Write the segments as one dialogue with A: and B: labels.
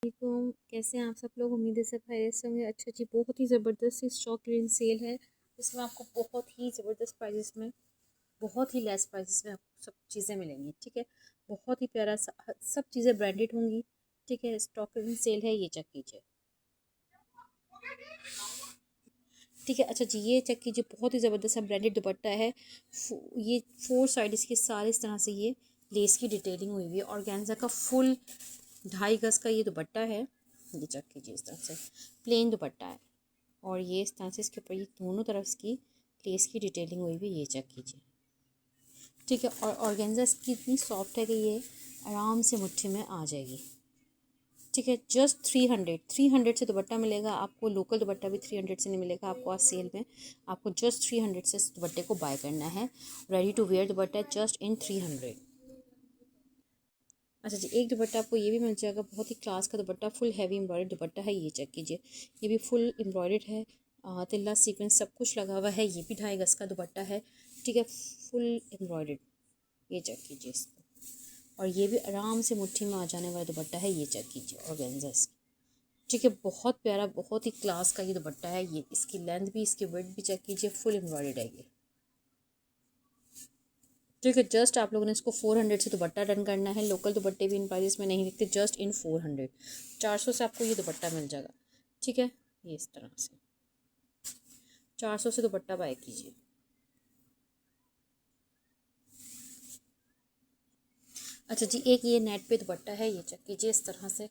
A: वालेकुम, कैसे हैं आप सब लोग। उम्मीद है सब खैरियत से होंगे। अच्छा जी, बहुत ही ज़बरदस्त सी स्टॉक क्लियरेंस सेल है। इसमें आपको बहुत ही ज़बरदस्त प्राइजेस में, बहुत ही लेस प्राइजेस में आपको सब चीज़ें मिलेंगी। ठीक है, बहुत ही प्यारा सब चीज़ें ब्रांडेड होंगी। ठीक है, स्टॉक क्लियरेंस सेल है, ये चेक कीजिए। ठीक है, अच्छा जी, ये चेक कीजिए, बहुत ही ज़बरदस्त सा ब्रांडेड दुपट्टा है। ये 4 साइड इसके सारे इस तरह से ये लेस की डिटेलिंग हुई हुई है। ऑर्गेन्जा का फुल 2.5 गज का ये दुपट्टा है। ये चेक कीजिए, इस तरह से प्लेन दुपट्टा है और ये इस तरह से इसके ऊपर ये दोनों तरफ इसकी लेस की डिटेलिंग हुई हुई है। ये चेक कीजिए। ठीक है, और ऑर्गेन्जा इसकी इतनी सॉफ्ट है कि ये आराम से मुट्ठी में आ जाएगी। ठीक है, जस्ट 300 से दुपट्टा मिलेगा आपको। लोकल दुपट्टा भी 300 से नहीं मिलेगा आपको आज सेल में। आपको जस्ट 300 से इस दुपट्टे को बाय करना है। Ready to wear dupatta just in 300। अच्छा जी, एक दुपट्टा आपको ये भी मिल जाएगा, बहुत ही क्लास का दुपट्टा, फुल हैवी एम्ब्रॉयडर्ड दुपट्टा है। ये चेक कीजिए, ये भी फुल एम्ब्रॉयडर्ड है, तिल्ला सीक्वेंस सब कुछ लगा हुआ है। ये भी 2.5 गज का दुपट्टा है। ठीक है, फुल एम्ब्रॉयडर्ड। ये चेक कीजिए इसको, और ये भी आराम से मुट्ठी में आ जाने वाला दुपट्टा है। ये चेक कीजिए ऑर्गेन्जा इसकी। ठीक है, बहुत प्यारा, बहुत ही क्लास का ये दुपट्टा है। ये इसकी लेंथ भी, इसकी विड्थ भी चेक कीजिए, फुल एम्ब्रॉयडर्ड है ये। ठीक है, जस्ट आप लोगों ने इसको 400 से दुपट्टा डन करना है। लोकल दुपट्टे भी इन प्राइस में नहीं दिखते, जस्ट इन 400। 400 से आपको ये दुपट्टा मिल जाएगा। ठीक है, ये इस तरह से 400 से दुपट्टा बाय कीजिए। अच्छा जी, एक ये नेट पे दुपट्टा है। ये चेक कीजिए, इस तरह से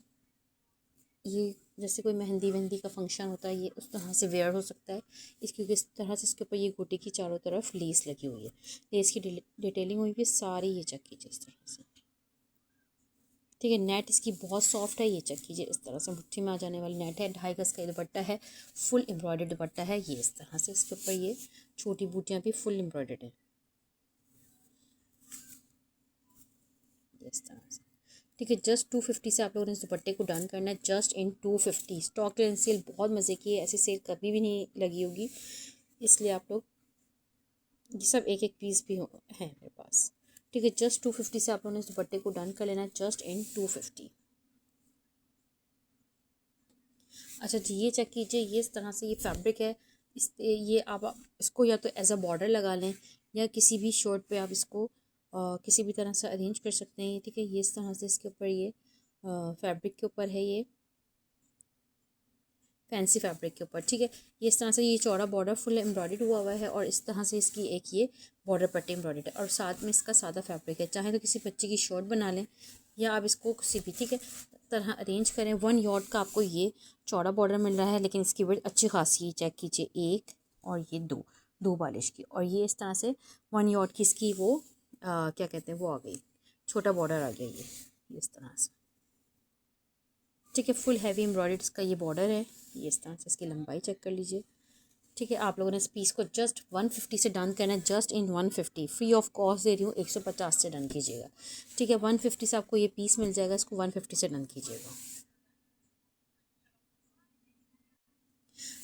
A: ये जैसे कोई मेहंदी वहंदी का फंक्शन होता है, ये उस तरह से वेयर हो सकता है। इस क्योंकि इस तरह से इसके ऊपर ये गोटे की चारों तरफ लेस लगी हुई है। लेस की डिटेलिंग हुई भी सारी। ये चेक कीजिए इस तरह से। ठीक है, नेट इसकी बहुत सॉफ्ट है। ये चेक कीजिए, इस तरह से मुट्ठी में आ जाने वाली नेट है। 2.5 गज का दुपट्टा है, फुल एम्ब्रॉयडर्ड दुपट्टा है। ये इस तरह से इसके ऊपर ये छोटी बूटियाँ भी फुल एम्ब्रॉयडर्ड है, इस तरह से। ठीक है, जस्ट 250 से आप लोगों ने इस दुपट्टे को डन करना है, just in 250। Stock clearance sale बहुत मज़े की है, ऐसी सेल कभी भी नहीं लगी होगी, इसलिए आप लोग, ये सब एक एक पीस भी है मेरे पास। ठीक है, जस्ट 250 से आप लोगों ने इस दुपट्टे को डन कर लेना है, जस्ट इन 250। अच्छा जी, ये चेक कीजिए, ये इस तरह से ये फैब्रिक है। ये आप इसको या तो एज अ बॉर्डर लगा लें, या किसी भी शर्ट पे आप इसको किसी भी तरह से अरेंज कर सकते हैं। ठीक है, ये इस तरह से इसके ऊपर ये फैब्रिक के ऊपर है, ये फैंसी फैब्रिक के ऊपर। ठीक है, ये इस तरह से ये चौड़ा बॉर्डर फुल एम्ब्रॉयडर्ड हुआ है, और इस तरह से इसकी एक ये बॉर्डर पट्टी एम्ब्रॉयडर्ड है, और साथ में इसका सादा फैब्रिक है। चाहे तो किसी बच्चे की शर्ट बना लें, या आप इसको किसी भी, ठीक है, तरह अरेंज करें। 1 यॉर्ड का आपको ये चौड़ा बॉर्डर मिल रहा है, लेकिन इसकी विड्थ अच्छी खासी, चेक कीजिए, एक और ये दो बालिश की, और ये इस तरह से 1 यॉर्ड की इसकी वो क्या कहते हैं वो आ गई, छोटा बॉर्डर आ गया ये इस तरह से। ठीक है, फुल हैवी एम्ब्रॉयडर्ड इसका ये बॉर्डर है। ये इस तरह से इसकी लंबाई चेक कर लीजिए। ठीक है, आप लोगों ने इस पीस को जस्ट 150 से डन करना है, just in 150। Free of cost दे रही हूँ, 150 से डन कीजिएगा। ठीक है, 150 से आपको ये पीस मिल जाएगा, इसको 150 से डन कीजिएगा।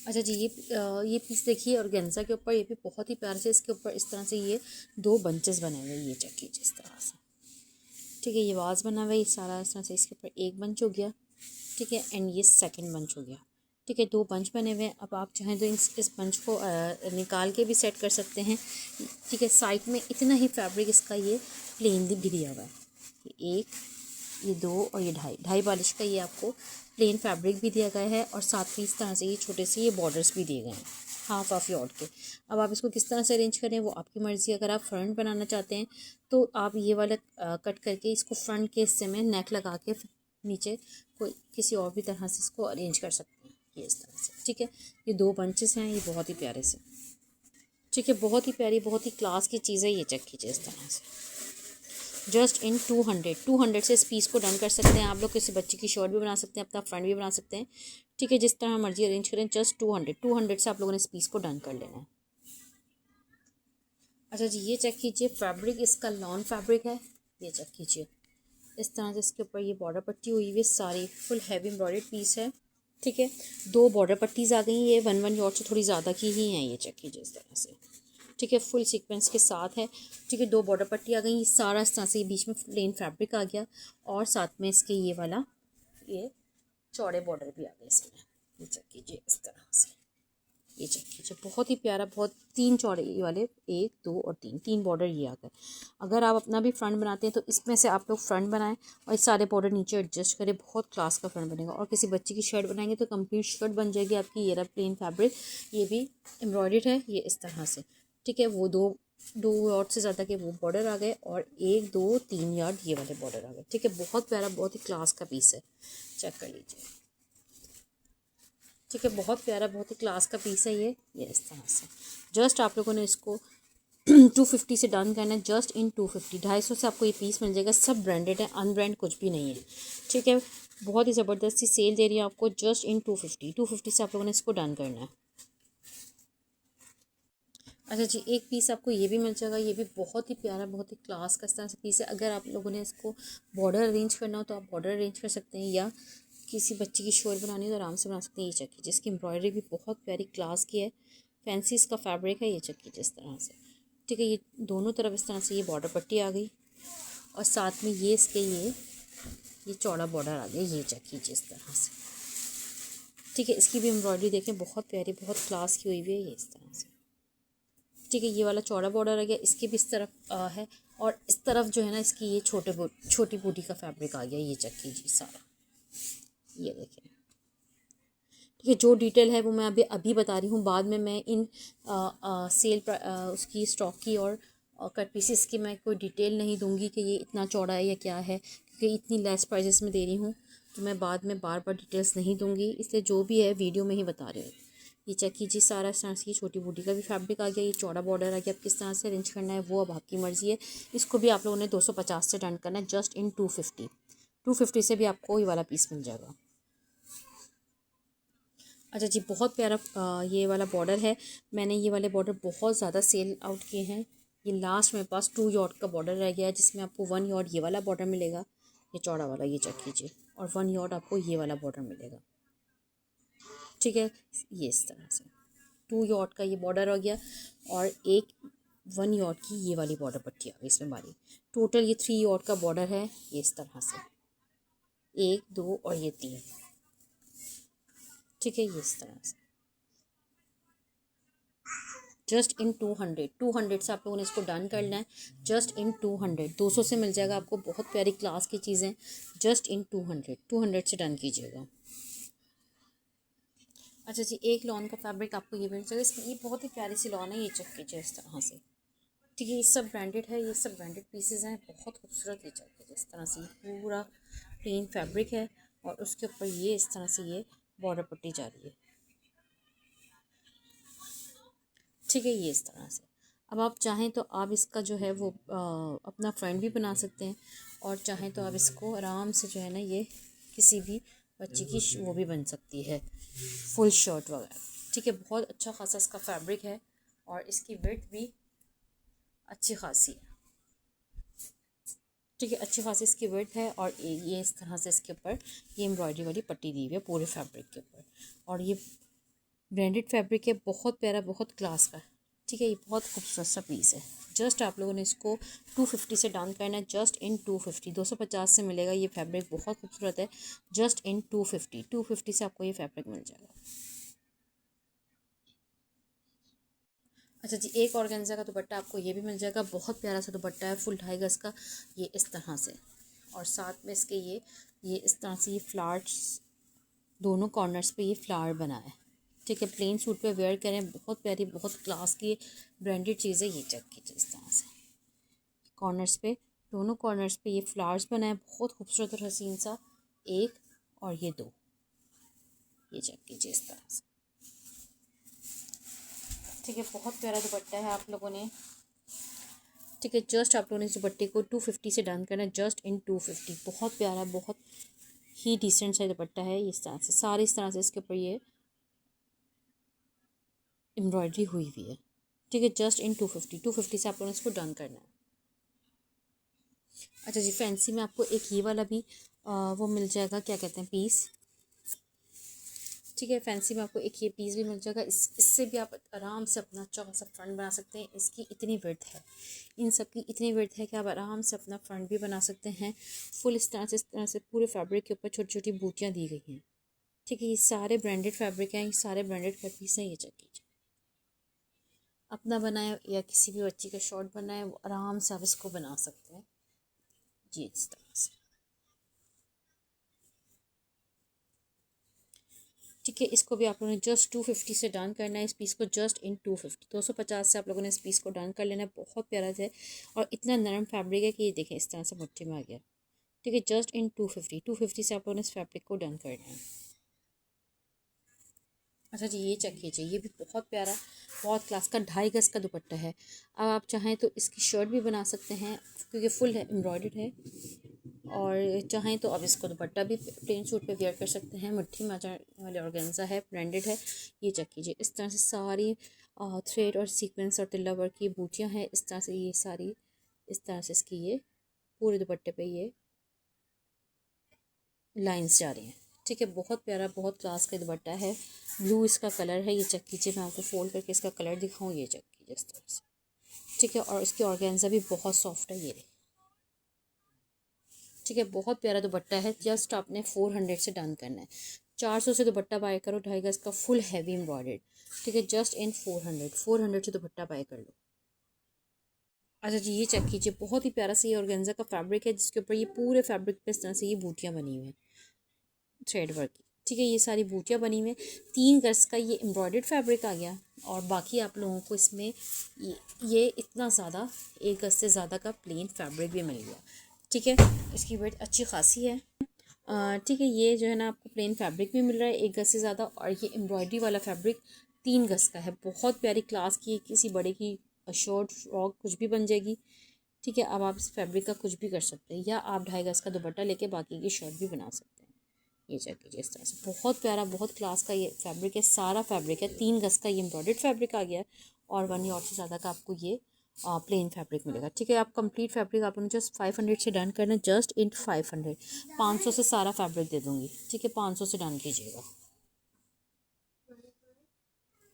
A: अच्छा जी, ये पीस देखिए ऑर्गेन्जा के ऊपर, ये भी बहुत ही प्यार से इसके ऊपर इस तरह से ये 2 बंचेस बनाए हुए हैं। ये चेक कीजिए इस तरह से। ठीक है, ये वाज बना हुआ है, ये सारा इस तरह से इसके ऊपर एक बंच हो गया। ठीक है, एंड ये सेकंड बंच हो गया। ठीक है, 2 बंच बने हुए हैं। अब आप चाहें तो इस बंच को निकाल के भी सेट कर सकते हैं। ठीक है, साइड में इतना ही फैब्रिक इसका ये प्लेन भी दिया हुआ है। ये 1, ये 2 और ये 2.5 बालिश का ये आपको प्लेन फैब्रिक भी दिया गया है, और साथ में इस तरह से ये छोटे से ये बॉर्डर्स भी दिए गए हैं हाफ ऑफ यॉर्ड के। अब आप इसको किस तरह से अरेंज करें वो आपकी मर्ज़ी। अगर आप फ्रंट बनाना चाहते हैं तो आप ये वाला कट करके इसको फ्रंट के हिस्से में नेक लगा के नीचे कोई किसी और भी तरह से इसको अरेंज कर सकते हैं, ये इस तरह से। ठीक है, ये 2 बंचेस हैं, ये बहुत ही प्यारे से। ठीक है, बहुत ही प्यारी, बहुत ही क्लास की चीज़ है। ये चेक कीजिए इस तरह से, जस्ट इन 200 से इस पीस को डन कर सकते हैं आप लोग। किसी बच्चे की शर्ट भी बना सकते हैं, अपना फ्रंट भी बना सकते हैं। ठीक है, जिस तरह मर्जी अरेंज करें, जस्ट 200 से आप लोगों ने इस पीस को डन कर लेना है। अच्छा जी, ये चेक कीजिए, फैब्रिक इसका लॉन फैब्रिक है। ये चेक कीजिए, इस तरह से इसके ऊपर ये बॉर्डर पट्टी हुई हुई है, सारी फुल हैवी एम्ब्रॉयडर्ड पीस है। ठीक है, 2 बॉर्डर पट्टीज आ गई, ये 1 यॉर्ड से थोड़ी ज़्यादा की ही हैं। ये चेक कीजिए इस तरह से। ठीक है, फुल सीक्वेंस के साथ है। ठीक है, 2 बॉर्डर पट्टी आ गई, ये सारा इस तरह से बीच में प्लेन फैब्रिक आ गया, और साथ में इसके ये वाला ये चौड़े बॉर्डर भी आ गए इसमें। ये चेक कीजिए इस तरह से, ये चेक कीजिए बहुत ही प्यारा, बहुत 3 चौड़े वाले 1 2 और 3 बॉर्डर ये आ गए। अगर आप अपना भी फ्रंट बनाते हैं तो इसमें से आप लोग फ्रंट बनाएं और इस सारे बॉर्डर नीचे एडजस्ट करें, बहुत क्लास का फ्रंट बनेगा। और किसी बच्चे की शर्ट बनाएंगे तो कंप्लीट शर्ट बन जाएगी आपकी। ये रहा प्लेन फैब्रिक, ये भी एम्ब्रॉयडर्ड है ये इस तरह से, ठीक है। वो दो यार्ड से ज़्यादा के वो बॉर्डर आ गए और 1 2 3 यार्ड ये वाले बॉर्डर आ गए, ठीक है। बहुत प्यारा, बहुत ही क्लास का पीस है, चेक कर लीजिए, ठीक है। बहुत प्यारा, बहुत ही क्लास का पीस है ये इस तरह से। जस्ट आप लोगों ने इसको 250 से डन करना है, जस्ट इन 250, 250 से आपको ये पीस मिल जाएगा। सब ब्रांडेड है, अनब्रांड कुछ भी नहीं है, ठीक है। बहुत ही ज़बरदस्त सी सेल दे रही है आपको, जस्ट इन 250 से आप लोगों ने इसको डन करना है। अच्छा जी, एक पीस आपको ये भी मिल जाएगा, ये भी बहुत ही प्यारा, बहुत ही क्लास का इस तरह से पीस है। अगर आप लोगों ने इसको बॉर्डर अरेंज करना हो तो आप बॉर्डर अरेंज कर सकते हैं, या किसी बच्चे की शोर बनानी हो तो आराम से बना सकते हैं। ये चेक कीजिए, जिसकी एम्ब्रॉयडरी भी बहुत प्यारी क्लास की है, फैंसी इसका फैब्रिक है। ये चेक कीजिए इस तरह से, ठीक है। ये दोनों तरफ इस तरह से ये बॉर्डर पट्टी आ गई और साथ में ये इसके ये चौड़ा बॉर्डर आ गया, ये चेक कीजिए इस तरह से, ठीक है। इसकी भी एम्ब्रॉयडरी देखें, बहुत प्यारी, बहुत क्लास की हुई हुई है ये इस तरह से, ठीक है। ये वाला चौड़ा बॉर्डर आ गया, इसकी भी इस तरफ है, और इस तरफ जो है ना इसकी ये छोटी बूटी का फैब्रिक आ गया, ये चेक कीजिए सारा, ये देखें, ठीक है। जो डिटेल है वो मैं अभी बता रही हूँ, बाद में मैं इन सेल उसकी स्टॉक की और कट पीसेस की मैं कोई डिटेल नहीं दूंगी कि ये इतना चौड़ा है या क्या है, क्योंकि इतनी लेस प्राइजेस में दे रही हूँ तो मैं बाद में बार बार डिटेल्स नहीं दूंगी, इसलिए जो भी है वीडियो में ही बता रही हूँ। ये चेक कीजिए सारा इस तरह से, छोटी बूटी का भी फैब्रिक आ गया, ये चौड़ा बॉर्डर आ गया। अब किस तरह से अरेंज करना है वो अब आपकी मर्ज़ी है। इसको भी आप लोगों ने 250 से डन करना है, जस्ट इन 250 से भी आपको ये वाला पीस मिल जाएगा। अच्छा जी, बहुत प्यारा ये वाला बॉर्डर है। मैंने ये वाले बॉर्डर बहुत ज़्यादा सेल आउट किए हैं। ये लास्ट मेरे पास 2 यॉर्ड का बॉर्डर रह गया है, जिसमें आपको 1 यॉर्ड ये वाला बॉर्डर मिलेगा, ये चौड़ा वाला, ये चेक कीजिए, और 1 यॉर्ड आपको ये वाला बॉर्डर मिलेगा, ठीक है। ये इस तरह से 2 यॉर्ड का ये बॉर्डर हो गया और 1 यॉर्ड की ये वाली बॉर्डर पट्टी आ गई इसमें बारी। टोटल ये 3 यॉर्ड का बॉर्डर है, ये इस तरह से 1 2 और ये 3, ठीक है। ये इस तरह से जस्ट इन 200 से आप लोगों ने इसको डन करना है, जस्ट इन 200 से मिल जाएगा आपको। बहुत प्यारी क्लास की चीज़ें, जस्ट इन 200 से डन कीजिएगा। अच्छा जी, एक लॉन का फैब्रिक आपको ये मिल जाएगा, इसमें ये बहुत ही प्यारी सी लॉन है, ये चेक कीजिए इस तरह से, ठीक है। ये सब ब्रांडेड है, ये सब ब्रांडेड पीसेज हैं, बहुत खूबसूरत। ये चेक कीजिए इस तरह से, पूरा प्लेन फैब्रिक है और उसके ऊपर ये इस तरह से ये बॉर्डर पट्टी जा रही है, ठीक है। ये इस तरह से, अब आप चाहें तो आप इसका जो है वो अपना फ्रेंड भी बना सकते हैं, और चाहें तो आप इसको आराम से जो है ना ये किसी भी बच्चे की वो भी बन सकती है, फुल शर्ट वगैरह, ठीक है। बहुत अच्छा खासा इसका फैब्रिक है और इसकी विड्थ भी अच्छी खासी है, ठीक है। अच्छी खासी इसकी विड्थ है और ये इस तरह से इसके ऊपर ये एम्ब्रॉयडरी वाली पट्टी दी हुई है पूरे फैब्रिक के ऊपर, और ये ब्रांडेड फैब्रिक है, बहुत प्यारा, बहुत क्लास का, ठीक है। ये बहुत खूबसूरत सा पीस है। जस्ट आप लोगों ने इसको 250 से डाउन करना है, जस्ट इन 250 से मिलेगा ये फैब्रिक, बहुत खूबसूरत है। जस्ट इन 250 से आपको ये फैब्रिक मिल जाएगा। अच्छा जी, एक ऑर्गेन्जा का दुपट्टा आपको ये भी मिल जाएगा, बहुत प्यारा सा दुपट्टा है, फुल 2.5 गज का, ये इस तरह से, और साथ में इसके ये इस तरह से ये फ्लावर्स दोनों कॉर्नर्स पे ये फ्लावर बना है, ठीक है। प्लेन सूट पे वेयर करें, बहुत प्यारी, बहुत क्लास की ब्रांडेड चीज़ है। ये चेक कीजिए इस तरह से, कॉर्नर्स पे, दोनों कॉर्नर्स पे ये फ्लावर्स बना है, बहुत खूबसूरत और हसीन सा, 1 और ये 2, ये चेक कीजिए इस तरह से, ठीक है। बहुत प्यारा दुपट्टा है, आप लोगों ने, ठीक है। जस्ट आप लोगों ने इस दुपट्टे को 250 से डन करना है, जस्ट इन 250, बहुत प्यारा, बहुत ही डिसेंट सा दुपट्टा है। इस तरह से सारी इस तरह से इसके ऊपर ये एम्ब्रॉयडरी हुई हुई है, ठीक है। जस्ट इन 250 से आप लोगों ने इसको डन करना है। अच्छा जी, फैंसी में आपको एक ये वाला भी वो मिल जाएगा, क्या कहते हैं, पीस, ठीक है। फैंसी में आपको एक ये पीस भी मिल जाएगा, इससे भी आप आराम से अपना अच्छा खासा फ्रंट बना सकते हैं। इसकी इतनी विड्थ है, इन सब की इतनी विड्थ है कि आप आराम से अपना फ्रंट भी बना सकते हैं। फुल इस तरह से पूरे फैब्रिक के ऊपर छोटी छोटी बूटियाँ दी गई हैं, ठीक है, ये सारे ब्रांडेड फैब्रिक हैं, ये सारे ब्रांडेड का पीस हैं। ये चेक कीजिए, अपना बनाए या किसी भी बच्ची का शॉर्ट बनाए, वो आराम से आप इसको बना सकते हैं जी इस तरह से। ठीक है, इसको भी आप लोगों ने जस्ट 250 से डन करना है। इस पीस को जस्ट इन 250 250 से आप लोगों ने इस पीस को डन कर लेना है। बहुत प्यारा है और इतना नरम फैब्रिक है कि ये देखें इस तरह से मुट्ठी में आ गया। ठीक है, जस्ट इन 250 से आप लोगों ने इस फैब्रिक को डन करना है। अच्छा जी, ये चेक कीजिए, ये भी बहुत प्यारा, बहुत क्लास का 2.5 गज का दुपट्टा है। अब आप चाहें तो इसकी शर्ट भी बना सकते हैं क्योंकि फुल है, एम्ब्रॉयडर्ड है। और चाहें तो अब इसको दुपट्टा भी प्लेन सूट पे वेयर कर सकते हैं। मुट्ठी में जाने वाले ऑर्गेन्जा है, ब्रांडेड है। ये चेक कीजिए, इस तरह से सारी थ्रेड और सीक्वेंस और तिल्ला वर्क की बूटियाँ हैं। इस तरह से ये सारी, इस तरह से इसकी ये पूरे दुपट्टे पे ये लाइंस जा रही हैं। ठीक है, बहुत प्यारा, बहुत क्लास का दुपट्टा है। ब्लू इसका कलर है। ये चेक कीजिए, मैं आपको फोल्ड करके इसका कलर दिखाऊँ। ये चेक कीजिए इस तरह से। ठीक है, और इसकी ऑर्गेन्जा भी बहुत सॉफ्ट है। ये रही, ठीक है, बहुत प्यारा दुपट्टा है। जस्ट आपने 400 से डन करना है। 400 से दुपट्टा बाय करो, 2.5 गज का फुल हैवी एम्ब्रॉयडर्ड। ठीक है, जस्ट इन 400 से दुपट्टा बाय कर लो। अच्छा जी, ये चेक कीजिए, बहुत ही प्यारा सा ये ऑर्गेन्जा का फैब्रिक है जिसके ऊपर ये पूरे फैब्रिक पे इस तरह से ये बूटियाँ बनी हुई हैं थ्रेड वर्क की। ठीक है, ये सारी बूटियाँ बनी हुई हैं। 3 गज का ये एम्ब्रॉयडर्ड फैब्रिक आ गया और बाकी आप लोगों को इसमें ये इतना ज़्यादा 1 गज से ज़्यादा का प्लेन फैब्रिक भी मिल गया। ठीक है, इसकी वेट अच्छी खासी है। ठीक है, ये जो है ना आपको प्लेन फैब्रिक भी मिल रहा है 1 गज से ज़्यादा, और ये एम्ब्रॉयडरी वाला फैब्रिक 3 गज का है। बहुत प्यारी क्लास की, किसी बड़े की शॉर्ट फ्रॉक कुछ भी बन जाएगी। ठीक है, अब आप इस फैब्रिक का कुछ भी कर सकते हैं, या आप 2.5 गज का दुपट्टा लेके बाकी की शर्ट भी बना सकते हैं। ये चेक कीजिए, इस तरह से बहुत प्यारा, बहुत क्लास का ये फैब्रिक है। सारा फैब्रिक है, 3 गज का ये एम्ब्रॉयडर्ड फैब्रिक आ गया है और 1 या और से ज़्यादा का आपको ये प्लेन फैब्रिक मिलेगा। ठीक है, आप कंप्लीट फैब्रिक आप लोगों ने जस्ट 500 से डन करना, जस्ट इन 500। 500 से सारा फैब्रिक दे दूँगी। ठीक है, 500 से डन कीजिएगा।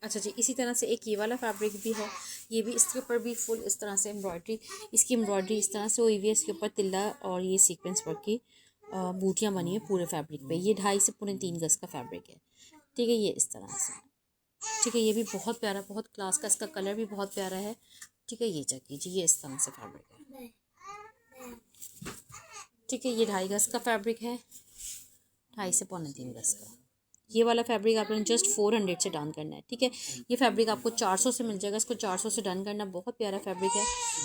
A: अच्छा जी, इसी तरह से एक ये वाला फैब्रिक भी है। ये भी, इसके ऊपर भी फुल इस तरह से एम्ब्रॉयडरी, इसकी एम्ब्रॉयडरी इस तरह से हुई हुई है। इसके ऊपर तिल्ला और ये सीक्वेंस वर्क की बूटियाँ बनी है पूरे फैब्रिक पे। ये 2.5 से 3.25 गज का फैब्रिक है। ठीक है, ये इस तरह से। ठीक है, ये भी बहुत प्यारा, बहुत क्लास का, इसका कलर भी बहुत प्यारा है। ठीक है, ये चेक कीजिए, ये इस तरह से फैब्रिक है। ठीक है, ये 2.5 गज का फैब्रिक है, 2.5 से 3.25 गज का। ये वाला फैब्रिक आप लोगों ने जस्ट 400 से डन करना है। ठीक है, ये फैब्रिक आपको 400 से मिल जाएगा। इसको 400 से डन करना, बहुत प्यारा फैब्रिक है।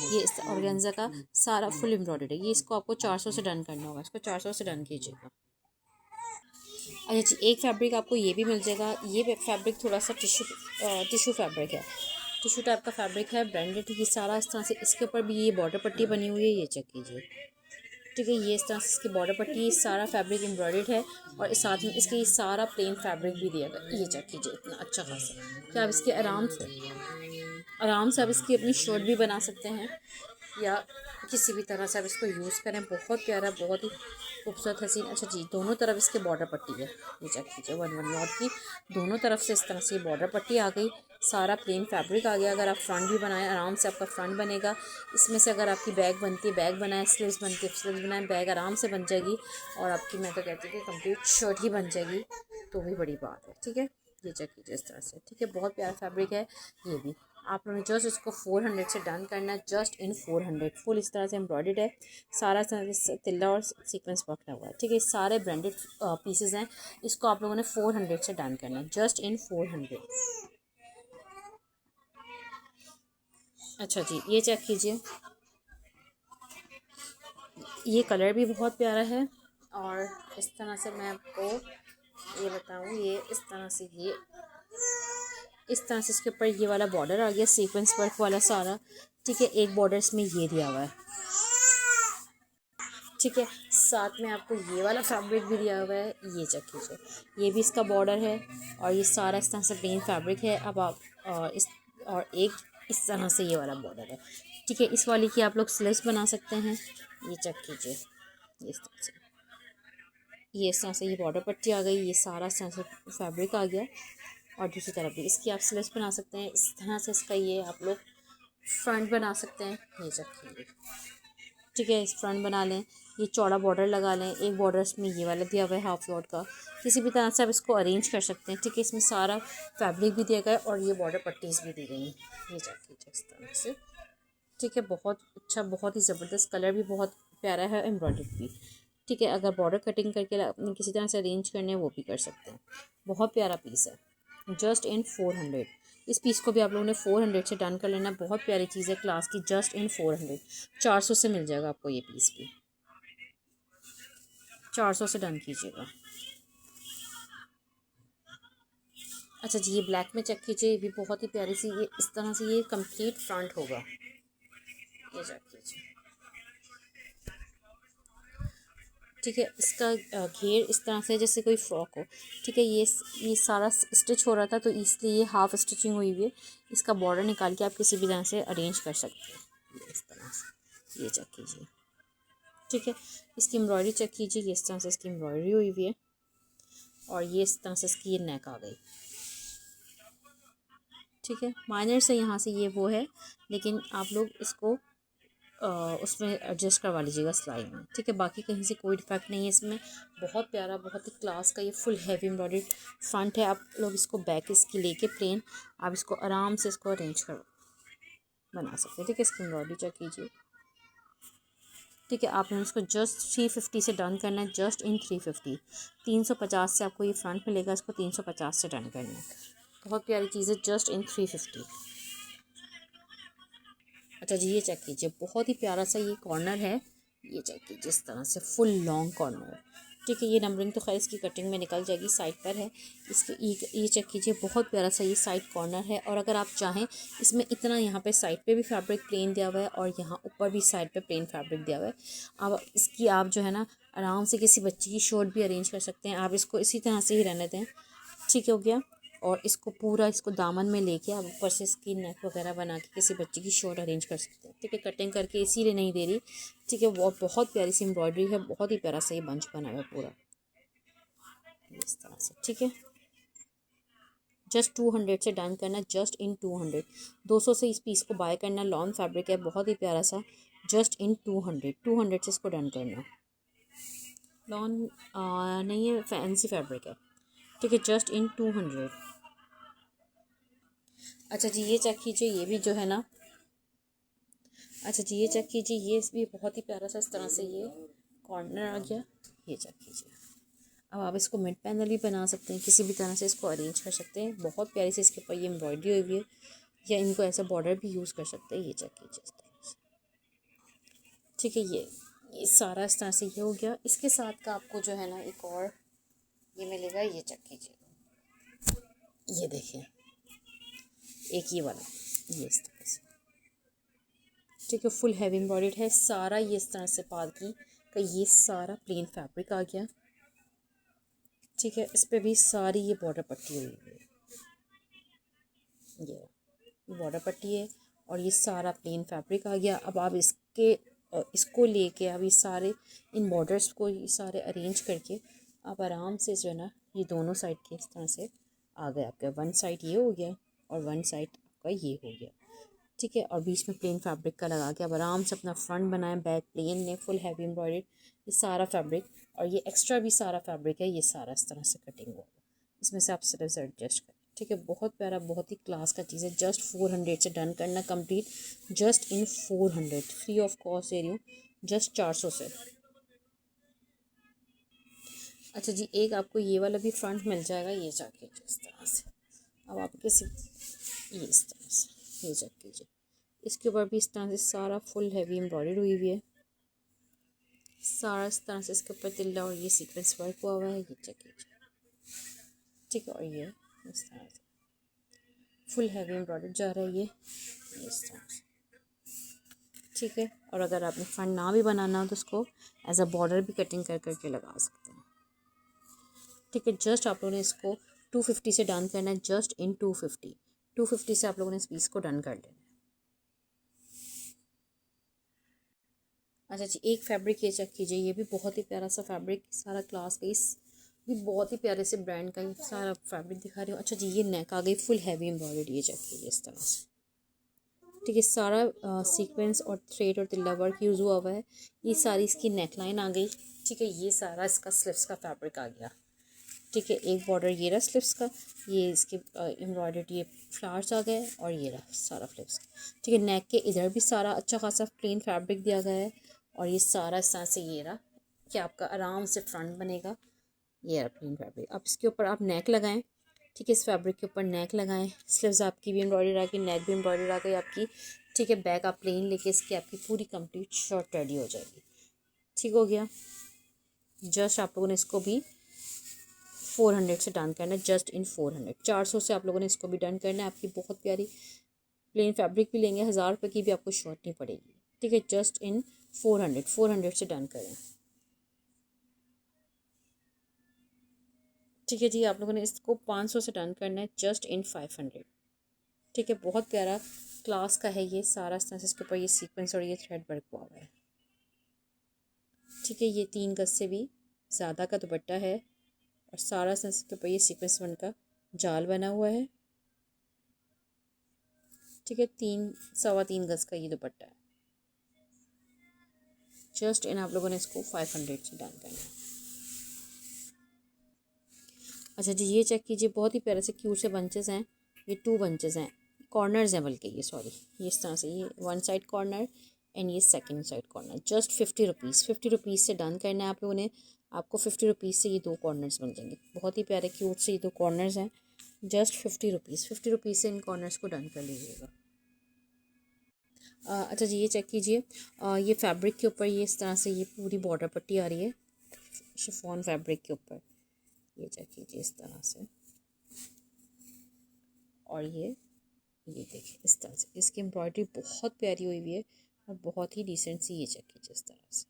A: ये इस ऑर्गेन्जा का सारा फुल एम्ब्रॉयडर्ड है। ये इसको आपको 400 से डन करना होगा। इसको 400 से डन कीजिएगा। अच्छा जी, एक फैब्रिक आपको ये भी मिल जाएगा। ये फैब्रिक थोड़ा सा टिश्यू फैब्रिक है, टिश्यू टाइप का फैब्रिक है, ब्रांडेड। ये सारा इस तरह से, इसके ऊपर भी ये बॉर्डर पट्टी बनी हुई है। ये चेक कीजिए। ठीक है, ये इस तरह से इसकी बॉर्डर पट्टी, ये सारा फैब्रिक एम्ब्रॉयडर्ड है और इस साथ में इसके ये सारा प्लेन फैब्रिक भी दिया गया। ये चेक कीजिए, इतना अच्छा खासा कि आप इसके आराम से आप इसकी अपनी शर्ट भी बना सकते हैं या किसी भी तरह से आप इसको यूज़ करें। बहुत प्यारा, बहुत ही खूबसूरत, हसीन। अच्छा जी, दोनों तरफ इसके बॉर्डर पट्टी है। ये चेक कीजिए, 1 नॉट की दोनों तरफ से इस तरह से बॉर्डर पट्टी आ गई। सारा प्लेन फैब्रिक आ गया। अगर आप फ्रंट भी बनाएं, आराम से आपका फ्रंट बनेगा। इसमें से अगर आपकी बैग बनती है, बैग बनाएं, स्लीव्स बनती है, स्लीव्स बनाएं, बैग आराम से बन जाएगी और आपकी, मैं तो कहती हूँ कि कंप्लीट शर्ट ही बन जाएगी, तो भी बड़ी बात है। ठीक है, ये चेक कीजिए इस तरह से। ठीक है, बहुत प्यारा फैब्रिक है। ये भी आप लोगों ने जस्ट इसको 400 से डन करना है, जस्ट इन 400। फुल इस तरह से एम्ब्रॉयडर्ड है, सारा तिल्ला और सीक्वेंस पकड़ा हुआ है। ठीक है, सारे ब्रांडेड पीसेस हैं। इसको आप लोगों ने 400 से डन करना है, जस्ट इन 400। अच्छा जी, ये चेक कीजिए, ये कलर भी बहुत प्यारा है और इस तरह से मैं आपको ये बताऊँ, ये इस तरह से, ये इस तरह से इसके ऊपर ये वाला बॉर्डर आ गया, सीक्वेंस वर्क वाला सारा। ठीक है, एक बॉर्डर इसमें ये दिया हुआ है। ठीक है, साथ में आपको ये वाला फैब्रिक भी दिया हुआ है। ये चेक कीजिए, ये भी इसका बॉर्डर है और ये सारा इस तरह से प्लेन फैब्रिक है। अब आप इस और एक इस तरह से ये वाला बॉर्डर है। ठीक है, इस वाली की आप लोग स्लीव्स बना सकते हैं। ये चेक कीजिए, ये इस तरह से, ये इस तरह से ये बॉर्डर पट्टी आ गई, ये सारा इस तरह से फैब्रिक आ गया और दूसरी तरफ भी इसकी आप स्लीव्स बना सकते हैं। इस तरह से इसका ये आप लोग फ्रंट बना सकते हैं। ये चेक कीजिए। ठीक है, इस फ्रंट बना लें, ये चौड़ा बॉर्डर लगा लें, एक बॉर्डर इसमें ये वाला दिया हुआ है हाफ लॉट का, किसी भी तरह से आप इसको अरेंज कर सकते हैं। ठीक है, इसमें सारा फैब्रिक भी दिया गया है और ये बॉर्डर पट्टीज भी दी गई हैं, ये चेक कीजिए इस तरह से। ठीक है, बहुत अच्छा, बहुत ही ज़बरदस्त, कलर भी बहुत प्यारा है, एम्ब्रॉयडरी भी। ठीक है, अगर बॉर्डर कटिंग करके अपनी किसी तरह से अरेंज करने वो भी कर सकते हैं। बहुत प्यारा पीस है, जस्ट इन 400। इस पीस को भी आप लोगों ने 400 से डन कर लेना। बहुत प्यारी चीज़ है क्लास की, जस्ट इन 400, 400 से मिल जाएगा आपको ये पीस भी, 400 से डन कीजिएगा। अच्छा जी, ये ब्लैक में चेक कीजिए, ये भी बहुत ही प्यारी सी, ये इस तरह से ये कंप्लीट फ्रंट होगा, ये चेक कीजिए। ठीक है, इसका घेर इस तरह से जैसे कोई फ्रॉक हो। ठीक है, ये सारा स्टिच हो रहा था तो इसलिए ये हाफ स्टिचिंग हुई हुई है। इसका बॉर्डर निकाल के आप किसी भी तरह से अरेंज कर सकते हैं, ये इस तरह से, ये चेक कीजिए। ठीक है, इसकी एम्ब्रॉयडरी चेक कीजिए, ये इस तरह से इसकी एम्ब्रॉयडरी हुई हुई है और ये इस तरह से इसकी ये नेक आ गई। ठीक है, माइनर से यहाँ से ये वो है, लेकिन आप लोग इसको उसमें एडजस्ट करवा लीजिएगा सिलाई में। ठीक है, बाकी कहीं से कोई डिफेक्ट नहीं है इसमें। बहुत प्यारा, बहुत ही क्लास का ये फुल हैवी एम्ब्रॉयडरी फ्रंट है। आप लोग इसको बैक इसकी लेके प्लेन आप इसको आराम से इसको अरेंज कर बना सकते हैं। ठीक है, इसकी एम्ब्रॉयडरी चेक कीजिए। ठीक है, आपने इसको जस्ट 350 से डन करना है, जस्ट इन 350। 350 से आपको ये फ्रंट मिलेगा, इसको 350 से डन करना है। बहुत प्यारी चीज़ है, जस्ट इन 350। अच्छा जी, ये चेक कीजिए, बहुत ही प्यारा सा ये कॉर्नर है, ये चेक कीजिए इस तरह से फुल लॉन्ग कॉर्नर। ठीक है, ये नंबरिंग तो खैर इसकी कटिंग में निकल जाएगी, साइड पर है इसके। ये चेक कीजिए, बहुत प्यारा सा ये साइड कॉर्नर है। और अगर आप चाहें इसमें इतना यहाँ पे साइड पे भी फैब्रिक प्लेन दिया हुआ है और यहाँ ऊपर भी साइड पे प्लेन फैब्रिक दिया हुआ है। अब इसकी आप जो है ना आराम से किसी बच्चे की शर्ट भी अरेंज कर सकते हैं। आप इसको इसी तरह से ही रहने दें। ठीक हो गया, और इसको पूरा इसको दामन में लेके आप ऊपर से इसकी नेक वगैरह बना के किसी बच्चे की शर्ट अरेंज कर सकते हैं। ठीक है, कटिंग करके इसीलिए नहीं दे रही। ठीक है, वो बहुत प्यारी सी एम्ब्रॉयडरी है, बहुत ही प्यारा सा ये बंच बना हुआ है पूरा इस तरह से। ठीक है, जस्ट 200 से डन करना, जस्ट इन 200। 200 से इस पीस को बाय करना। लॉन फैब्रिक है, बहुत ही प्यारा सा, जस्ट इन 200 से इसको डन करना। लॉन नहीं है, फैंसी फैब्रिक है। ठीक है, जस्ट इन 200। अच्छा जी, ये चेक कीजिए, ये भी जो है ना, अच्छा जी ये चेक कीजिए, ये भी बहुत ही प्यारा सा इस तरह से ये कॉर्नर आ गया, ये चेक कीजिए। अब आप इसको मिड पैनल भी बना सकते हैं, किसी भी तरह से इसको अरेंज कर सकते हैं। बहुत प्यारी से इसके ऊपर ये एम्ब्रॉयडरी हुई है, या इनको ऐसा बॉर्डर भी यूज़ कर सकते हैं। ये चेक कीजिए इस तरह से। ठीक है, ये सारा इस तरह से ये हो गया। इसके साथ का आपको जो है ना एक और ये मिलेगा, ये चेक कीजिए, ये देखिए एक ये वाला, ये इस तरह से। ठीक है, फुल हैवी एम्ब्रॉयडर्ड है सारा, ये इस तरह से पालकी का ये सारा प्लेन फैब्रिक आ गया। ठीक है, इस पे भी सारी ये बॉर्डर पट्टी हुई है, ये बॉर्डर पट्टी है और ये सारा प्लेन फैब्रिक आ गया। अब आप इसको लेके अब ये सारे इन बॉर्डर्स को ये सारे अरेंज करके आप आराम से जो है ना ये दोनों साइड के इस तरह से आ गए आपका। वन साइड ये हो गया और वन साइड आपका ये हो गया। ठीक है, और बीच में प्लेन फैब्रिक का लगा के अब आराम से अपना फ्रंट बनाएं। बैक प्लेन ने फुल हैवी एम्ब्रॉयडर्ड ये सारा फैब्रिक, और ये एक्स्ट्रा भी सारा फैब्रिक है, ये सारा इस तरह से कटिंग हुआ, इसमें से आप सिर्फ से एडजस्ट करें। ठीक है, बहुत प्यारा, बहुत ही क्लास का चीज़ है। जस्ट 400 से डन करना complete, just in 400, free of cost दे रही हूँ, जस्ट 400 से। अच्छा जी, एक आपको ये वाला भी फ्रंट मिल जाएगा, ये जाके इस तरह से। अब आप किसी ये इस तरह से ये चेक कीजिए, इसके ऊपर भी इस तरह से सारा फुल हैवी एम्ब्रॉयडरी हुई हुई है, सारा इस तरह से इसके ऊपर तिल्ला और ये सीक्वेंस वर्क हुआ हुआ है, ये चेक कीजिए। ठीक है, और ये इस तरह से फुल हैवी एम्ब्रॉयडरी जा रहा है ये इस तरह से। ठीक है, और अगर आपने फ्रंट ना भी बनाना हो तो उसको एज अ बॉर्डर भी कटिंग कर करके लगा सकते हैं। ठीक है, जस्ट आप लोगों ने इसको 250 से डन करना है, जस्ट इन 250 से आप लोगों ने इस पीस को डन कर लेना है। अच्छा जी, एक फैब्रिक ये चेक कीजिए, ये भी बहुत ही प्यारा सा फैब्रिक, सारा क्लास का, इस भी बहुत ही प्यारे से ब्रांड का ये सारा फैब्रिक दिखा रही हूँ। अच्छा जी, ये नेक आ गई फुल हैवी एम्ब्रॉयडरी, ये चेक कीजिए इस तरह से। ठीक है, सारा सीक्वेंस और थ्रेड और तिल्ला वर्क यूज़ हुआ हुआ है। ये सारी इसकी नेकलाइन आ गई। ठीक है, ये सारा इसका स्लिप्स का फैब्रिक आ गया। ठीक है, एक बॉर्डर ये रहा स्लिप्स का, ये इसके एम्ब्रॉयडर्ड ये फ्लावर्स आ गए और ये रहा सारा फ्लिप्स। ठीक है, नेक के इधर भी सारा अच्छा खासा प्लेन फैब्रिक दिया गया है और ये सारा इस तरह से ये रहा कि आपका आराम से फ्रंट बनेगा। ये रहा प्लेन फैब्रिक। अब इसके ऊपर आप नेक लगाएं। ठीक है, इस फैब्रिक के ऊपर नेक लगाएं। स्लीव्स आपकी भी एम्ब्रॉयडर आ गई, नेक भी एम्ब्रॉयडर आ गई आपकी। ठीक है, बैक आप प्लेन लेके इसकी आपकी पूरी कंप्लीट शर्ट रेडी हो जाएगी। ठीक हो गया। जस्ट आप लोगों ने इसको भी 400 से डन करना है, जस्ट इन 400। 400 से आप लोगों ने इसको भी डन करना है। आपकी बहुत प्यारी प्लेन फैब्रिक भी लेंगे, 1000 रुपये की भी आपको शर्ट नहीं पड़ेगी। ठीक है, जस्ट इन 400 से डन करें। ठीक है जी, आप लोगों ने इसको 500 से डन करना है, जस्ट इन 500। ठीक है, बहुत प्यारा क्लास का है ये सारा। इस तरह से इसके ऊपर ये सीक्वेंस और ये थ्रेड वर्क हुआ हुआ है। ठीक है, ये 3 गज से भी ज़्यादा का दुपट्टा है और सारा इस तरह से इसके ऊपर ये सीक्वेंस वन का जाल बना हुआ है। ठीक है, 3 सवा 3 गज का ये दुपट्टा है। जस्ट इन आप लोगों ने इसको 500 से डन करना है। अच्छा जी, ये चेक कीजिए, बहुत ही प्यारे से क्यूट से बंचेस हैं। ये 2 बंचेस हैं, कॉर्नर्स हैं बल्कि ये, सॉरी, ये इस तरह से, ये 1 साइड कॉर्नर एंड ये 2nd side corner. Just 50 rupees. 50 rupees से डन करना है आप लोगों ने। आपको 50 रुपीज़ से ये 2 कॉर्नर्स बन जाएंगे। बहुत ही प्यारे क्यूट से ये 2 कॉर्नर्स हैं। Just 50 rupees. 50 रुपीज़ से इन कॉर्नर्स को डन कर लीजिएगा। अच्छा जी, ये चेक कीजिए, ये फैब्रिक के ऊपर ये इस तरह से ये पूरी बॉर्डर पट्टी आ रही है शिफॉन फैब्रिक के ऊपर। ये चेक कीजिए इस तरह से, और ये देखिए इस तरह से इसकी एम्ब्रॉयडरी बहुत प्यारी हुई हुई है और बहुत ही डिसेंट सी। ये चेक कीजिए इस तरह से।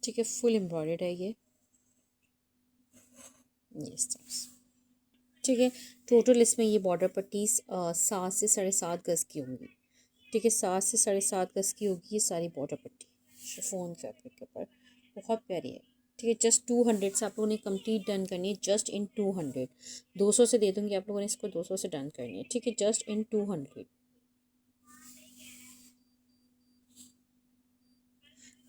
A: ठीक है, फुल एम्ब्रॉयडर्ड है ये इस तरह से। ठीक है, टोटल इसमें ये बॉर्डर पट्टीज 7 से 7.5 गज की होंगी। ठीक है, 7 से 7.5 गज की होगी ये सारी बॉर्डर पट्टी शिफॉन फैब्रिक के ऊपर। बहुत प्यारी है। ठीक है, जस्ट 200 से आप लोगों ने कंप्लीट डन करनी है, जस्ट इन 200। 200 से दे दूँगी आप लोगों ने इसको, 200 से डन करनी है। ठीक है, जस्ट इन 200।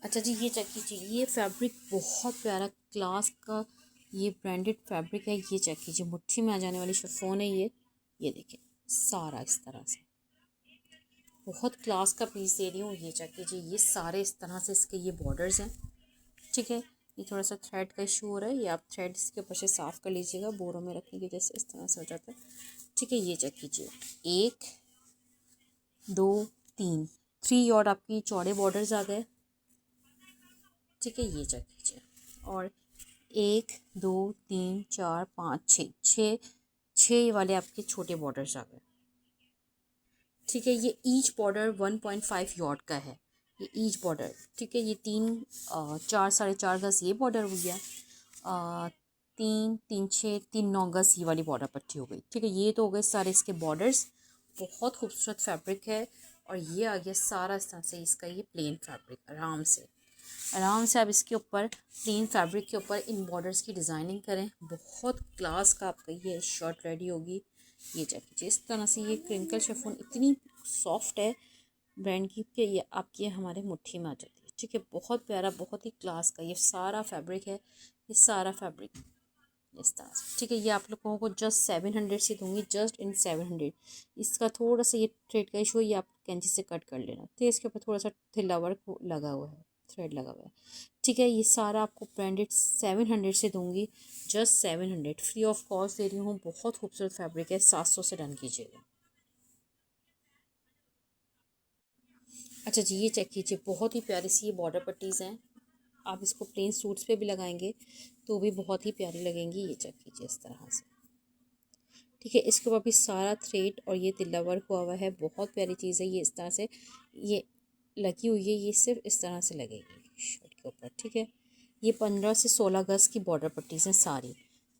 A: अच्छा जी, ये चेक कीजिए, ये फैब्रिक बहुत प्यारा क्लास का ये ब्रांडेड फैब्रिक है। ये चेक कीजिए, मुट्ठी में आ जाने वाली शिफॉन है ये देखिए सारा इस तरह से। बहुत क्लास का पीस दे रही हूँ। ये चेक कीजिए, ये सारे इस तरह से इसके ये बॉर्डर्स हैं। ठीक है, ये थोड़ा सा थ्रेड का इशू हो रहा है, ये आप थ्रेड इसके ऊपर से साफ़ कर लीजिएगा, बोरों में रखने की जैसे इस तरह से हो जाता है। ठीक है, ये चेक कीजिए, 1 2 3 3 और आपकी चौड़े बॉर्डर्स आ गए। ठीक है, ये चेक कीजिए, और 1 2 3 4 5 6 6 वाले आपके छोटे बॉर्डर्स आ गए। ठीक है, ये ईच बॉर्डर 1.5 यॉर्ड का है, ये ईच बॉर्डर। ठीक है, ये 4 4.5 गज ये बॉर्डर हो गया, 3 3 6 3 9 गज ये वाली बॉर्डर पट्टी हो गई। ठीक है, ये तो हो गए सारे इसके बॉर्डर्स। बहुत खूबसूरत फैब्रिक है और ये आ गया सारा इस तरह से इसका ये प्लेन फैब्रिक। आराम से आप इसके ऊपर प्लेन फैब्रिक के ऊपर इन बॉर्डर्स की डिज़ाइनिंग करें। बहुत क्लास का आपका ये शर्ट रेडी होगी। ये चेक कीजिए, इस तरह से ये क्रिंकल शिफॉन इतनी सॉफ्ट है ब्रांड की कि ये आपकी हमारे मुट्ठी में आ जाती है। ठीक है, बहुत प्यारा, बहुत ही क्लास का ये सारा फैब्रिक है। ये सारा फैब्रिक इस तरह से। ठीक है, ये आप लोगों को जस्ट 700 से दूंगी, जस्ट इन 700। इसका थोड़ा सा ये थ्रेड का इशू है, ये आप कैंची से कट कर लेना। तो इसके ऊपर थोड़ा सा थिल्ला वर्क लगा हुआ है, थ्रेड लगा हुआ है। ठीक है, ये सारा आपको ब्रांडेड 700 से दूंगी, जस्ट 700 फ्री ऑफ कॉस्ट दे रही हूँ। बहुत खूबसूरत फैब्रिक है, 700 से डन कीजिएगा। अच्छा जी, ये चेक कीजिए, बहुत ही प्यारी सी ये बॉर्डर पट्टीज़ हैं। आप इसको प्लेन सूट्स पे भी लगाएंगे तो भी बहुत ही प्यारी लगेंगी। ये चेक कीजिए इस तरह से। ठीक है, इसके ऊपर भी सारा थ्रेड और ये तिल्ला वर्क हुआ हुआ है। बहुत प्यारी चीज़ है ये, इस तरह से ये लगी हुई है, ये सिर्फ इस तरह से लगेगी शर्ट के ऊपर। ठीक है, ये 15 से 16 गज की बॉर्डर पट्टीज़ हैं सारी।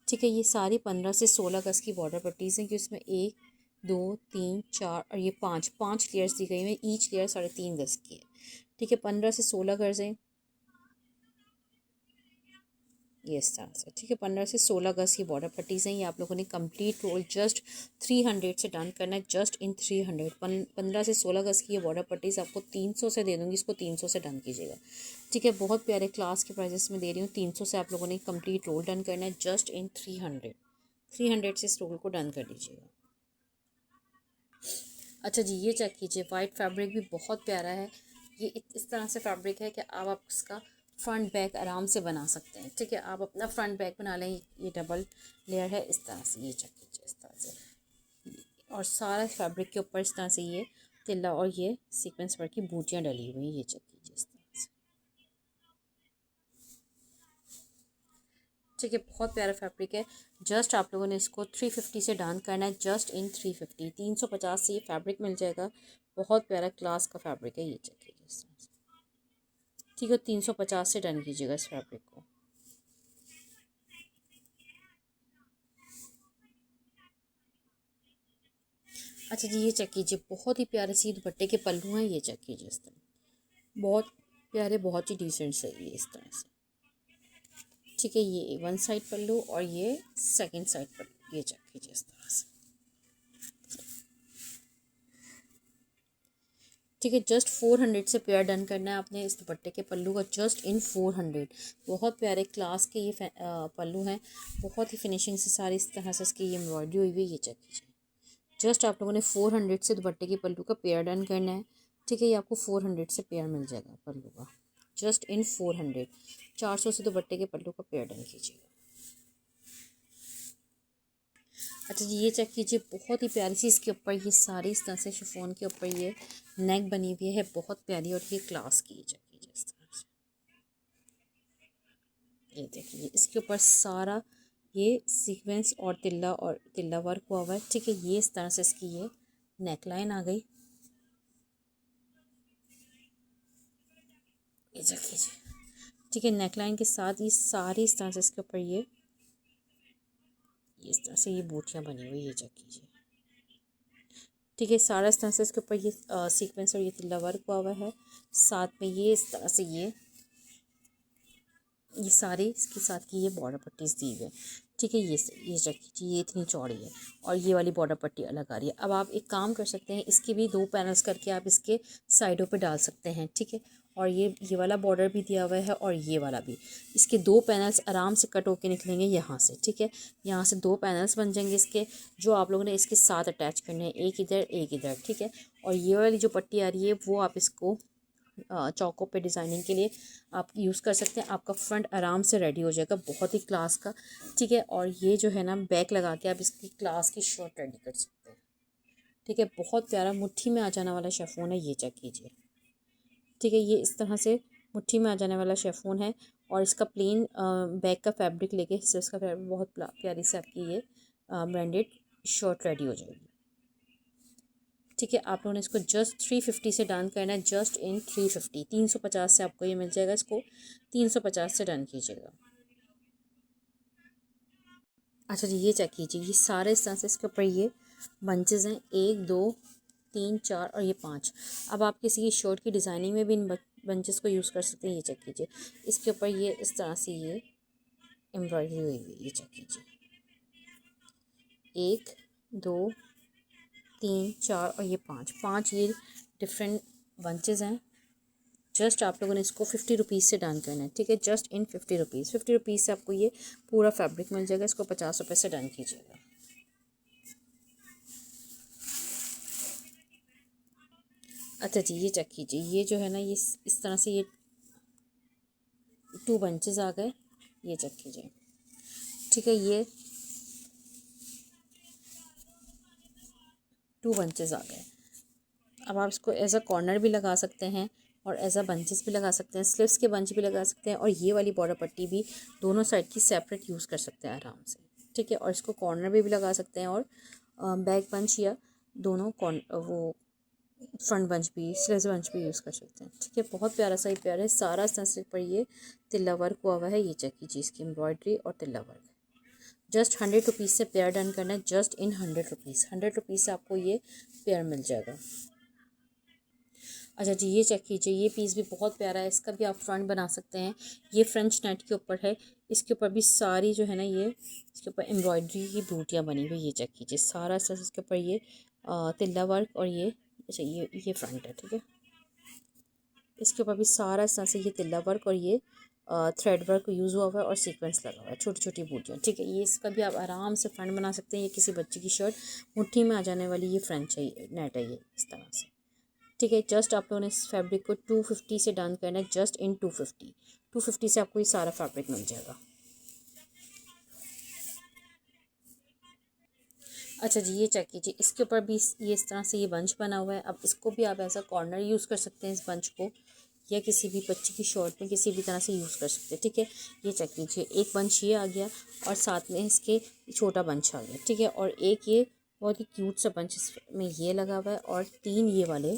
A: ठीक है, ये सारी 15 से 16 गज की बॉर्डर पट्टीज़ हैं कि उसमें 1 2 3 4 और ये 5 लेयर्स दी गई हैं। ईच लेयर 3.5 गज की है। ठीक है, 15 से 16 गज हैं। ये इस तरह से, ठीक है। 15 से 16 गज की बॉर्डर पट्टीज़ हैं। ये आप लोगों ने कंप्लीट रोल जस्ट 300 से डन करना है, जस्ट इन 300। 15 से 16 गज की ये बॉर्डर पट्टीज़ आपको 300 से दे दूँगी, इसको 300 से डन कीजिएगा, ठीक है। बहुत प्यारे क्लास के प्राइजेस में दे रही हूँ। 300 से आप लोगों ने कंप्लीट रोल डन करना है, जस्ट इन 300 से इस रोल को डन कर दीजिएगा। अच्छा जी, ये चेक कीजिए, वाइट फैब्रिक भी बहुत प्यारा है। ये इस तरह से फैब्रिक है कि आप इसका फ्रंट बैक आराम से बना सकते हैं, ठीक है। आप अपना फ्रंट बैक बना लें। ये डबल लेयर है इस तरह से, ये चेक कीजिए इस तरह से। और सारा फैब्रिक के ऊपर इस तरह से ये तिल्ला और ये सीक्वेंस वर्क की बूटियाँ डली हुई हैं, ये चेक कीजिए इस तरह से, ठीक है। बहुत प्यारा फैब्रिक है। जस्ट आप लोगों ने इसको 350 से डन करना है, जस्ट इन 350। 350 से ये फैब्रिक मिल जाएगा। बहुत प्यारा क्लास का फैब्रिक है, ये चेक कीजिए इस तरह से, ठीक है। 350 से डन कीजिएगा इस फैब्रिक को। अच्छा जी, ये चेक कीजिए, बहुत ही प्यारे सी दुपट्टे के पल्लू हैं, ये चेक कीजिए इस तरह, बहुत प्यारे, बहुत ही डिसेंट से ये इस तरह से, ठीक है। ये वन साइड पल्लू और ये सेकंड साइड पल्लू, ये चेक कीजिए इस तरह से, ठीक है। जस्ट 400 से पेयर डन करना है आपने इस दुपट्टे के पल्लू का, जस्ट इन 400। बहुत प्यारे क्लास के ये पल्लू हैं, बहुत ही फिनिशिंग से सारी इस तरह से इसकी ये एम्ब्रॉयडरी हुई हुई है, ये चेक कीजिए। जस्ट आप लोगों ने 400 से दुपट्टे के पल्लू का पेयर डन करना है, ठीक है। ये आपको 400 से पेयर मिल जाएगा पल्लू का, जस्ट इन 400। 400 से दुपट्टे के पल्लू का पेयर डन कीजिएगा। अच्छा जी, ये चेक कीजिए, बहुत ही प्यारी सी इसके ऊपर ये सारी इस तरह से शिफॉन के ऊपर ये नेक बनी हुई है, बहुत प्यारी और ये क्लास की। ये चेक कीजिए इस तरह से, ये देखिए इसके ऊपर सारा ये सीक्वेंस और तिल्ला वर्क हुआ हुआ है, ठीक है। ये इस तरह से इसकी ये नेक लाइन आ गई, ये चेक कीजिए, ठीक है। नेक लाइन के साथ ये सारी इस तरह से इसके ऊपर ये इस तरह से ये बूटियाँ बनी हुई, ये चेक कीजिए, ठीक है। सारा इस तरह से इसके ऊपर ये सीक्वेंस और ये तिल्ला वर्क हुआ हुआ है, साथ में ये इस तरह से ये सारे इसके साथ की ये बॉर्डर पट्टीज दी हुई है, ठीक है। ये चेक कीजिए, ये इतनी चौड़ी है और ये वाली बॉर्डर पट्टी अलग आ रही है। अब आप एक काम कर सकते हैं, इसके भी 2 पैनल्स करके आप इसके साइडों पे डाल सकते हैं, ठीक है। और ये वाला बॉर्डर भी दिया हुआ है और ये वाला भी, इसके 2 पैनल्स आराम से कट होके निकलेंगे यहाँ से, ठीक है। यहाँ से 2 पैनल्स बन जाएंगे इसके, जो आप लोगों ने इसके साथ अटैच करने हैं, एक इधर एक इधर, ठीक है। और ये वाली जो पट्टी आ रही है वो आप इसको चौकों पे डिज़ाइनिंग के लिए आप यूज़ कर सकते हैं। आपका फ्रंट आराम से रेडी हो जाएगा, बहुत ही क्लास का, ठीक है। और ये जो है ना बैक लगा के आप इसकी क्लास की शर्ट रेडी कर सकते हैं, ठीक है। बहुत प्यारा मुट्ठी में आ जाने वाला शेफोन है, ये चेक कीजिए, ठीक है। ये इस तरह से मुट्ठी में आ जाने वाला शेफोन है और इसका प्लेन बैक का फैब्रिक लेके इसका फैब्रिक बहुत प्यारी से आपकी ये ब्रांडेड शर्ट रेडी हो जाएगी, ठीक है। आप लोगों ने इसको जस्ट 350 से डन करना है, जस्ट इन 350। 350 से आपको ये मिल जाएगा, इसको 350 से डन कीजिएगा। अच्छा जी, ये चेक कीजिए, ये सारे इस तरह से इसके ऊपर ये बंचेस हैं, 1 2 3 4 और ये 5। अब आप किसी की शर्ट की डिज़ाइनिंग में भी इन बंचेस को यूज़ कर सकते हैं, ये चेक कीजिए। इसके ऊपर ये इस तरह से ये एम्ब्रॉयडरी हुई हुई, ये चेक कीजिए, 1 2 3 4 और ये 5 ये डिफरेंट बंचेस हैं। जस्ट आप लोगों ने इसको 50 रुपीज़ से डन करना है, ठीक है। जस्ट इन 50 रुपीज़, 50 रुपीज़ से आपको ये पूरा फैब्रिक मिल जाएगा। इसको 50 रुपये से डन कीजिएगा। अच्छा जी, ये चेक कीजिए, ये जो है ना ये इस तरह से ये 2 बंचेस आ गए, ये चेक कीजिए, ठीक है। ये 2 बंचेस आ गए। अब आप इसको एज अ कॉर्नर भी लगा सकते हैं और एज अ बंचेस भी लगा सकते हैं, स्लीव्स के बंच भी लगा सकते हैं और ये वाली बॉर्डर पट्टी भी दोनों साइड की सेपरेट यूज़ कर सकते हैं आराम से, ठीक है। और इसको कॉर्नर भी लगा सकते हैं और बैक बंच या दोनों वो फ्रंट बंच भी, स्लीव्स बंच भी यूज़ कर सकते हैं, ठीक है। बहुत प्यारा सा ये प्यारा है, सारा सेंसिटिव पर ये तिल्ला वर्क हुआ हुआ है, ये चेक कीजिए, इसकी एम्ब्रॉयडरी और तिल्ला वर्क। जस्ट 100 रुपीज़ से पेयर डन करना है, जस्ट इन 100 रुपीज़। 100 रुपीज़ से आपको ये पेयर मिल जाएगा। अच्छा जी, ये चेक कीजिए, ये पीस भी बहुत प्यारा है, इसका भी आप फ्रंट बना सकते हैं। ये फ्रेंच नेट के ऊपर है, इसके ऊपर भी सारी जो है ना ये इसके ऊपर एम्ब्रॉयडरी की बूटियाँ बनी हुई। ये चेक कीजिए, सारा इसके ऊपर ये तिल्ला वर्क और ये अच्छा ये फ्रंट है, ठीक है। इसके ऊपर भी सारा इस तरह से ये तिल्ला वर्क और ये थ्रेड वर्क यूज़ हुआ हुआ है और सीक्वेंस लगा हुआ है, छोटी छोटी बूटियाँ, ठीक है। ये इसका भी आप आराम से फ्रंट बना सकते हैं। ये किसी बच्चे की शर्ट मुट्ठी में आ जाने वाली ये फ्रेंच है, ये नेट है, ये इस तरह से, ठीक है। जस्ट आप लोगों ने इस फैब्रिक को 250 से डन करना है, जस्ट इन 250 से आपको ये सारा फैब्रिक मिल जाएगा। अच्छा जी, ये चेक कीजिए, इसके ऊपर भी ये इस तरह से ये बंच बना हुआ है। अब इसको भी आप ऐसा कॉर्नर यूज़ कर सकते हैं इस बंच को, या किसी भी बच्चे की शर्ट में किसी भी तरह से यूज़ कर सकते हैं, ठीक है। ये चेक कीजिए, एक बंच ये आ गया और साथ में इसके छोटा बंच आ गया, ठीक है। और एक ये बहुत ही क्यूट सा बंच इसमें ये लगा हुआ है और 3 ये वाले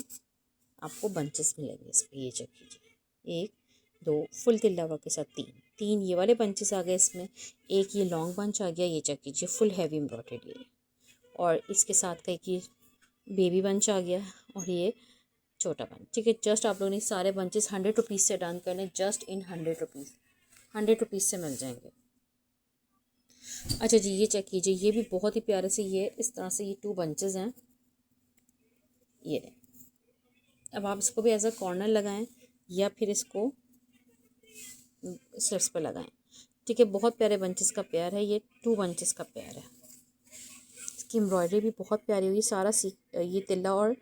A: आपको बंचेस मिलेंगे इस पर। ये चेक कीजिए, 1 2 फुल तिल्ला वर्क के साथ 3 ये वाले बंचेस आ गए इसमें। एक ये लॉन्ग बंच आ गया, ये चेक कीजिए, फुल हैवी एम्ब्रॉयडरी ये। और इसके साथ का एक ये बेबी बंच आ गया और ये छोटा बंच, ठीक है। जस्ट आप लोगों ने सारे बंचेस 100 रुपीज़ से डन करने, जस्ट इन 100 रुपीज़, 100 रुपीज़ से मिल जाएंगे। अच्छा जी, ये चेक कीजिए, ये भी बहुत ही प्यारे से ये इस तरह से ये 2 बंचेस हैं, ये। अब आप इसको भी एज अ कॉर्नर लगाएं या फिर इसको स्लिप्स पर लगाएं, ठीक है। बहुत प्यारे बंचेस का पेयर है ये, 2 बंचेस का पेयर है। इसकी एम्ब्रॉयडरी भी बहुत प्यारी हुई, सारा ये तिल्ला और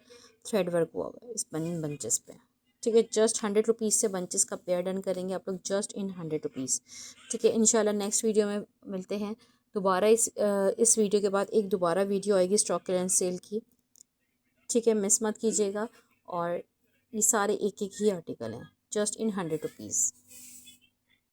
A: थ्रेड वर्क हुआ हुआ है इस बंचेस पे, ठीक है। जस्ट 100 रुपीज़ से बंचेस का पेयर डन करेंगे आप लोग, जस्ट इन 100 रुपीज़, ठीक है। इंशाल्लाह नेक्स्ट वीडियो में मिलते हैं दोबारा। इस वीडियो के बाद एक दोबारा वीडियो आएगी स्टॉक क्लियरेंस सेल की, ठीक है, मिस मत कीजिएगा। और ये सारे एक एक ही आर्टिकल हैं, जस्ट इन 100 रुपीज़।